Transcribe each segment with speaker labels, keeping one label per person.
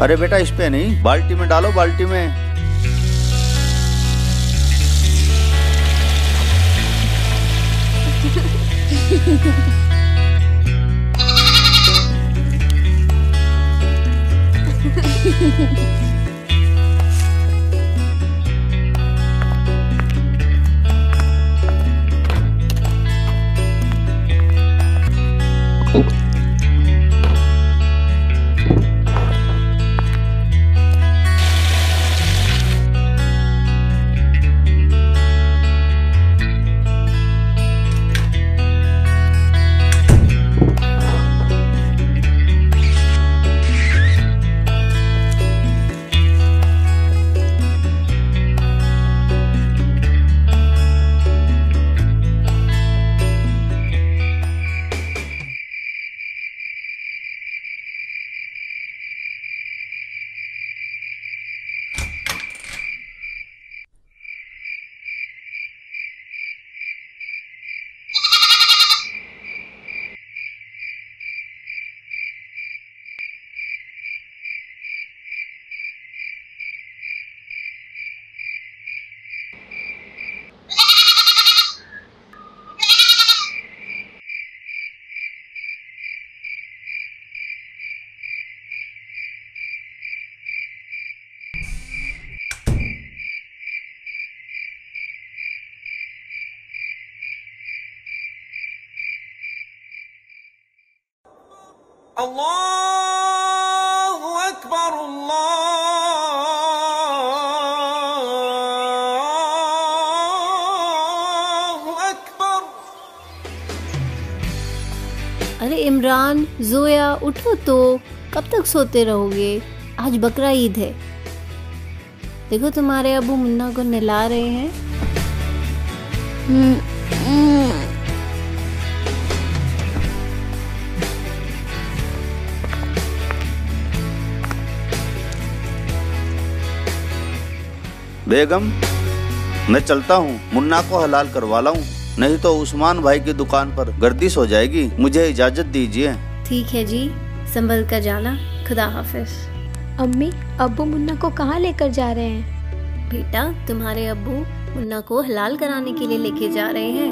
Speaker 1: अरे बेटा इस पे नहीं, बाल्टी में डालो, बाल्टी में।
Speaker 2: अल्लाहु अकबर, अल्लाहु अकबर।
Speaker 3: अरे इमरान, जोया, उठो तो, कब तक सोते रहोगे? आज बकरा ईद है। देखो तुम्हारे अबू मुन्ना को नहला रहे हैं।
Speaker 1: बेगम, मैं चलता हूँ, मुन्ना को हलाल करवा लाऊं, नहीं तो उस्मान भाई की दुकान पर गर्दिश हो जाएगी। मुझे इजाजत दीजिए।
Speaker 3: ठीक है जी, संभल कर जाना। खुदा हाफिज।
Speaker 4: अम्मी, अब्बू मुन्ना को कहाँ लेकर जा रहे हैं?
Speaker 3: बेटा, तुम्हारे अब्बू मुन्ना को हलाल कराने के लिए लेके जा रहे हैं।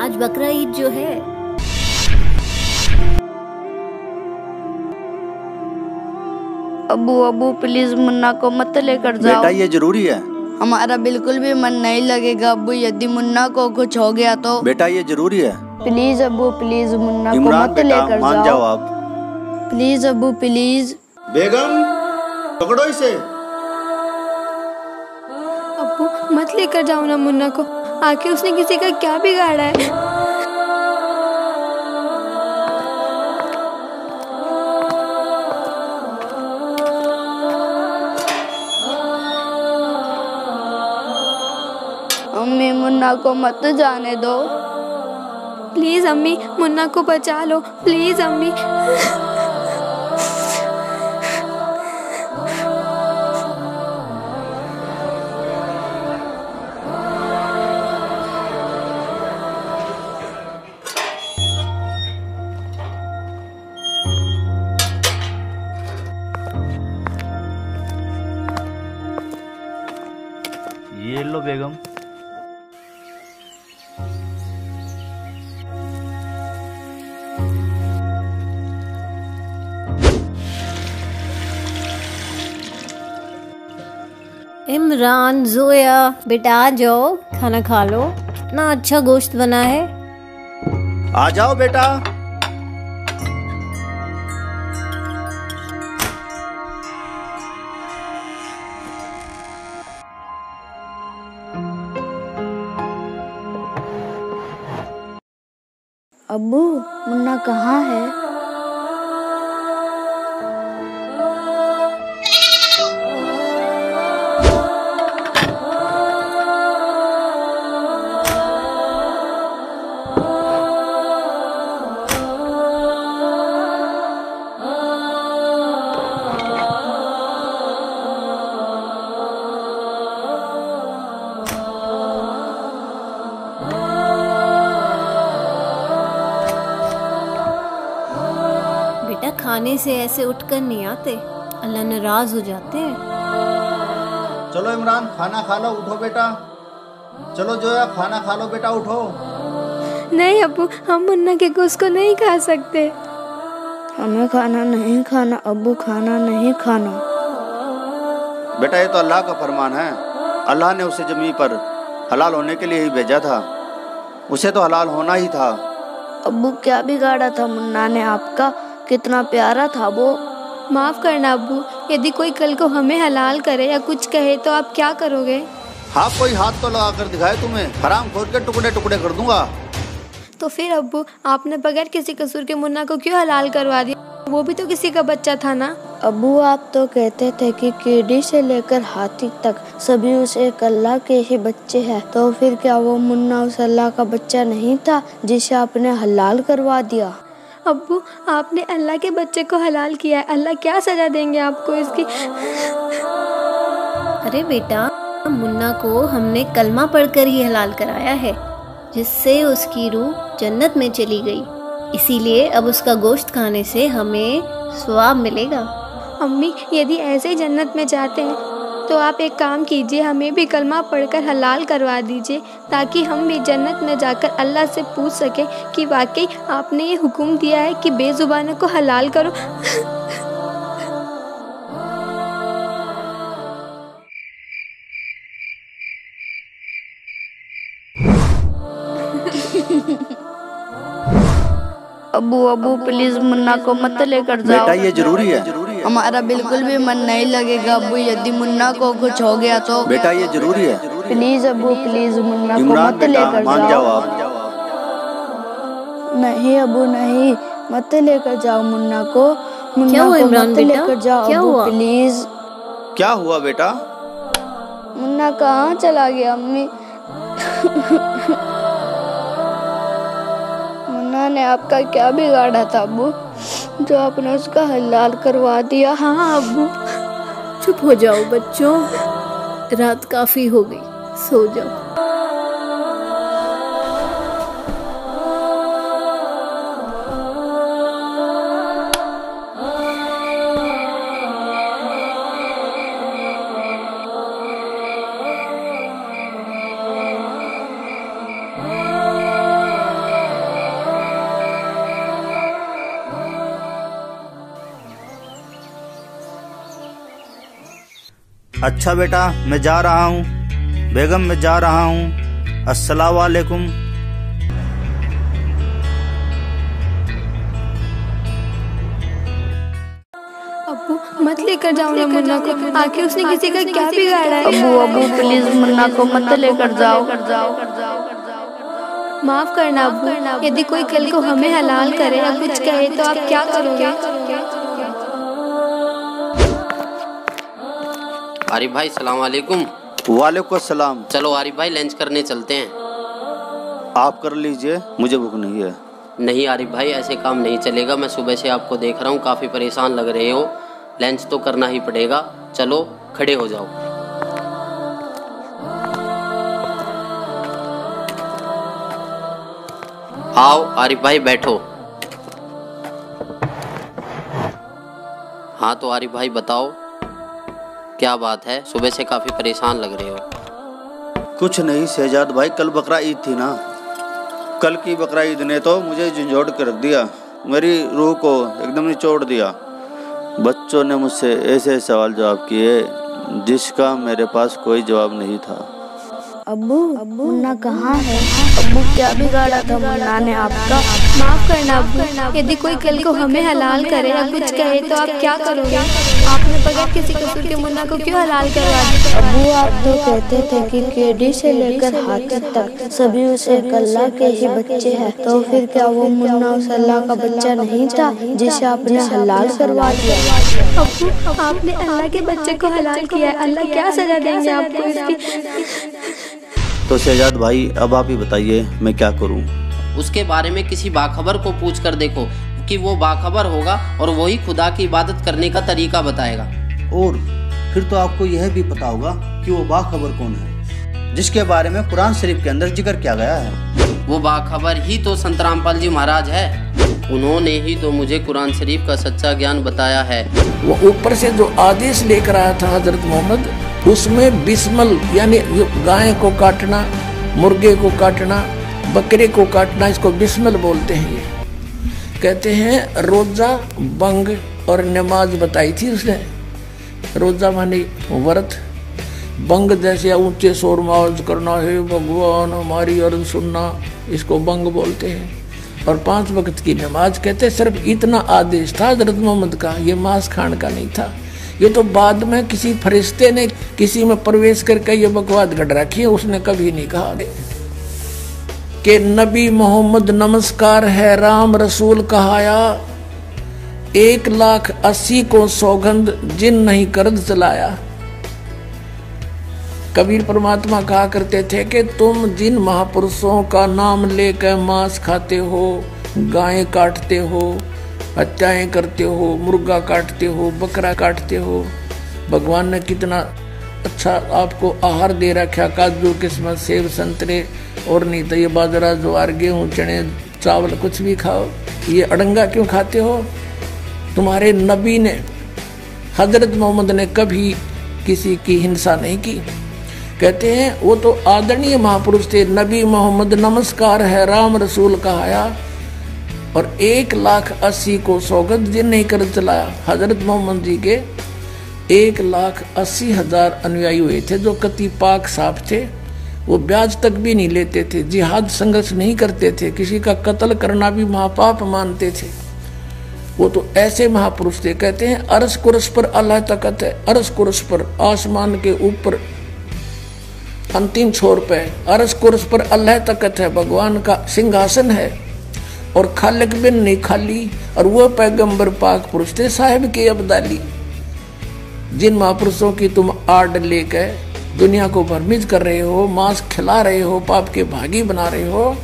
Speaker 3: आज बकरा ईद जो है।
Speaker 5: अब्बू अब्बू प्लीज मुन्ना को मत लेकर जाओ।
Speaker 1: बेटा ये जरूरी है।
Speaker 5: हमारा बिल्कुल भी मन नहीं लगेगा अब्बू, यदि मुन्ना को कुछ हो गया तो।
Speaker 1: बेटा ये जरूरी है।
Speaker 5: प्लीज अब्बू प्लीज मुन्ना को
Speaker 1: इमरान
Speaker 5: मत
Speaker 1: बेटा
Speaker 5: लेकर
Speaker 1: मान जाओ आप।
Speaker 5: प्लीज अब्बू प्लीज।
Speaker 1: बेगम पकड़ो इसे।
Speaker 4: अब्बू मत लेकर जाओ ना मुन्ना को, आखिर उसने किसी का क्या बिगाड़ा है?
Speaker 5: अम्मी मुन्ना को मत जाने दो।
Speaker 4: प्लीज अम्मी, मुन्ना को बचा लो, प्लीज अम्मी।
Speaker 1: ये लो बेगम।
Speaker 3: इमरान, जोया, बेटा आ जाओ, खाना खा लो। इतना अच्छा गोश्त बना है।
Speaker 1: आ जाओ बेटा।
Speaker 5: अब्बू मुन्ना कहाँ है?
Speaker 3: बेटा, खाने से ऐसे उठकर नहीं आते। अल्लाह नाराज हो जाते हैं।
Speaker 1: चलो इमरान, खाना खा लो, उठो बेटा। चलो जोया, खाना खा लो बेटा, उठो।
Speaker 4: नहीं अब्बू, हम मुन्ना के गोश्त को नहीं खा सकते।
Speaker 5: हमें खाना नहीं खाना अब्बू, खाना नहीं खाना।
Speaker 1: बेटा ये तो अल्लाह का फरमान है। अल्लाह ने उसे ज़मीन पर हलाल होने के लिए ही भेजा था, उसे तो हलाल होना ही था।
Speaker 5: अब्बू क्या बिगाड़ा था मुन्ना ने आपका, कितना प्यारा था वो।
Speaker 4: माफ़ करना अब्बू, यदि कोई कल को हमें हलाल करे या कुछ कहे तो आप क्या करोगे?
Speaker 1: हाँ, कोई हाथ तो लगा कर दिखाए तुम्हें, हराम खोद के टुकड़े टुकड़े कर दूंगा।
Speaker 4: तो फिर अब्बू, आपने बगैर किसी कसूर के मुन्ना को क्यों हलाल करवा दिया? वो भी तो किसी का बच्चा था ना।
Speaker 5: अब्बू आप तो कहते थे कि कीड़ी से लेकर हाथी तक सभी उस एक अल्लाह के ही बच्चे हैं, तो फिर क्या वो मुन्ना उस अल्लाह का बच्चा नहीं था जिसे आपने हलाल करवा दिया?
Speaker 4: अब्बू, आपने अल्लाह के बच्चे को हलाल किया है, अल्लाह क्या सजा देंगे आपको इसकी?
Speaker 3: अरे बेटा, मुन्ना को हमने कलमा पढ़कर ही हलाल कराया है, जिससे उसकी रूह जन्नत में चली गई। इसीलिए अब उसका गोश्त खाने से हमें सवाब मिलेगा।
Speaker 4: अम्मी, यदि ऐसे ही जन्नत में जाते हैं तो आप एक काम कीजिए, हमें भी कलमा पढ़कर हलाल करवा दीजिए, ताकि हम भी जन्नत में जाकर अल्लाह से पूछ सकें कि वाकई आपने ये हुक्म दिया है कि बेजुबानों को हलाल करो।
Speaker 5: अब्बू अब्बू प्लीज मुन्ना को मत लेकर जाओ।
Speaker 1: बेटा ये जरूरी है।
Speaker 5: हमारा बिल्कुल भी मन नहीं लगेगा अब्बू, यदि मुन्ना को कुछ हो गया तो।
Speaker 1: बेटा ये जरूरी है।
Speaker 5: प्लीज अब्बू प्लीज मुन्ना को
Speaker 1: इमरान
Speaker 5: मत
Speaker 1: बेटा,
Speaker 5: लेकर
Speaker 1: मान जाओ आप।
Speaker 5: नहीं अब्बू नहीं, मत लेकर जाओ मुन्ना को।
Speaker 3: क्या
Speaker 5: मुन्ना
Speaker 3: हुआ
Speaker 5: को
Speaker 3: इमरान
Speaker 5: मत
Speaker 3: बेटा?
Speaker 5: लेकर जाओ
Speaker 3: क्या
Speaker 5: अब्बू
Speaker 3: हुआ?
Speaker 5: प्लीज।
Speaker 1: क्या हुआ बेटा?
Speaker 5: मुन्ना कहाँ चला गया अम्मी? मुन्ना ने आपका क्या बिगाड़ा था अब्बू, जो आपने उसका हलाल करवा दिया?
Speaker 3: हाँ अब्बू, चुप हो जाओ बच्चों, रात काफी हो गई, सो जाओ।
Speaker 1: अच्छा बेटा, मैं जा रहा हूँ। बेगम मैं जा रहा हूँ। अस्सलाम वालेकुम।
Speaker 4: अब्बू, मत लेकर जाओ ना मुन्ना को, आखिर उसने किसी का क्या बिगाड़ा है?
Speaker 5: अब्बू अब्बू प्लीज मुन्ना को मत लेकर जाओ।
Speaker 4: माफ़ करना अब्बू, यदि कोई कल को हमें हलाल करे या कुछ कहे तो आप क्या करोगे?
Speaker 6: आरिफ भाई सलाम वालेकुम।
Speaker 1: वालेकुम अस्सलाम।
Speaker 6: चलो आरिफ भाई लंच करने चलते हैं।
Speaker 1: आप कर लीजिए, मुझे भूख नहीं है।
Speaker 6: नहीं आरिफ भाई, ऐसे काम नहीं चलेगा। मैं सुबह से आपको देख रहा हूँ, काफ़ी परेशान लग रहे हो। लंच तो करना ही पड़ेगा। चलो खड़े हो जाओ। आओ आरिफ भाई बैठो। हाँ तो आरिफ भाई बताओ, क्या बात है? सुबह से काफ़ी परेशान लग रहे हो।
Speaker 1: कुछ नहीं शहजाद भाई, कल बकरा ईद थी ना। कल की बकरा ईद ने तो मुझे झंझोड़ कर रख दिया, मेरी रूह को एकदम निचोड़ दिया। बच्चों ने मुझसे ऐसे सवाल जवाब किए जिसका मेरे पास कोई जवाब नहीं था।
Speaker 5: अब्बू मुन्ना कहाँ है? अब्बू क्या बिगाड़ा था मुन्ना ने आपका?
Speaker 4: माफ़ करना अब्बू, यदि कोई कल को हमें हलाल करे या कुछ कहे तो आप क्या करोगे? आपने बगैर किसी कसूर के मुन्ना को क्यों हलाल करवा दिया?
Speaker 5: अब्बू आप तो कहते थे कि कीड़ी से लेकर हाथी तक सभी उस एक अल्लाह के ही बच्चे हैं, तो फिर क्या वो मुन्ना उस अल्लाह का बच्चा नहीं था जिसे आपने हलाल करवा दिया?
Speaker 4: अब्बू, आपने अल्लाह के बच्चे को हलाल किया है, अल्लाह क्या सजा देंगे आपको इसकी?
Speaker 1: तो शहजाद भाई अब आप ही बताइए मैं क्या करूं?
Speaker 6: उसके बारे में किसी बाखबर को पूछ कर देखो कि वो बाखबर होगा और वही खुदा की इबादत करने का तरीका बताएगा।
Speaker 1: और फिर तो आपको यह भी पता होगा कि वो बाखबर कौन है जिसके बारे में कुरान शरीफ के अंदर जिक्र किया गया है।
Speaker 6: वो बाखबर ही तो संत रामपाल जी महाराज है। उन्होंने ही तो मुझे कुरान शरीफ का सच्चा ज्ञान बताया है।
Speaker 7: वो ऊपर से जो आदेश लेकर आया था हजरत मोहम्मद, उसमें बिस्मल यानी गाय को काटना, मुर्गे को काटना, बकरे को काटना, इसको बिस्मल बोलते हैं। ये कहते हैं रोजा, बंग और नमाज बताई थी उसने। रोजा माने व्रत, बंग जैसे ऊंचे शोर में आवाज करना, है भगवान हमारी अर्ज सुनना, इसको बंग बोलते हैं। और 5 वक्त की नमाज कहते हैं। सिर्फ इतना आदेश था हजरत मोहम्मद का, ये मांस खाने का नहीं था। ये तो बाद में किसी फरिश्ते ने किसी में प्रवेश करके ये बकवाद गढ़ रखी है, उसने कभी नहीं कहा कि नबी मोहम्मद नमस्कार है राम रसूल कहाया, 1,80,000 को सौगंध जिन नहीं करद चलाया। कबीर परमात्मा कहा करते थे कि तुम जिन महापुरुषों का नाम लेकर मांस खाते हो, गायें काटते हो, हत्याएं करते हो, मुर्गा काटते हो, बकरा काटते हो, भगवान ने कितना अच्छा आपको आहार दे रखा, काजू किस्मत सेब संतरे, और नहीं तो ये बाजरा ज्वार गेहूँ चने चावल कुछ भी खाओ, ये अड़ंगा क्यों खाते हो? तुम्हारे नबी ने हजरत मोहम्मद ने कभी किसी की हिंसा नहीं की। कहते हैं वो तो आदरणीय महापुरुष थे। नबी मोहम्मद नमस्कार है राम रसूल कहाया, और 1,80,000 को सौगंध जिन नहीं कर चलाया। हजरत मोहम्मद जी के 1,80,000 अनुयायी हुए थे जो कति पाक साफ थे। वो ब्याज तक भी नहीं लेते थे, जिहाद संघर्ष नहीं करते थे, किसी का कत्ल करना भी महापाप मानते थे। वो तो ऐसे महापुरुष थे। कहते हैं अरस कुरस पर अल्लाह तकत है, अरस कुरस पर आसमान के ऊपर अंतिम छोर पे अरस कुरस पर अल्लाह तकत है, भगवान का सिंहासन है, और खालिक बिन नहीं खाली। और वो पैगंबर पाक पुरुष थे साहिब के अब्दाली, जिन महापुरुषों की तुम आड़ लेकर दुनिया को भ्रमित कर रहे हो, मांस खिला रहे हो, पाप के भागी बना रहे हो,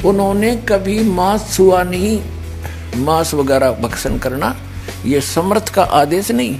Speaker 7: उन्होंने कभी मांस छुआ नहीं। मांस वगैरह भक्षण करना ये समर्थ का आदेश नहीं।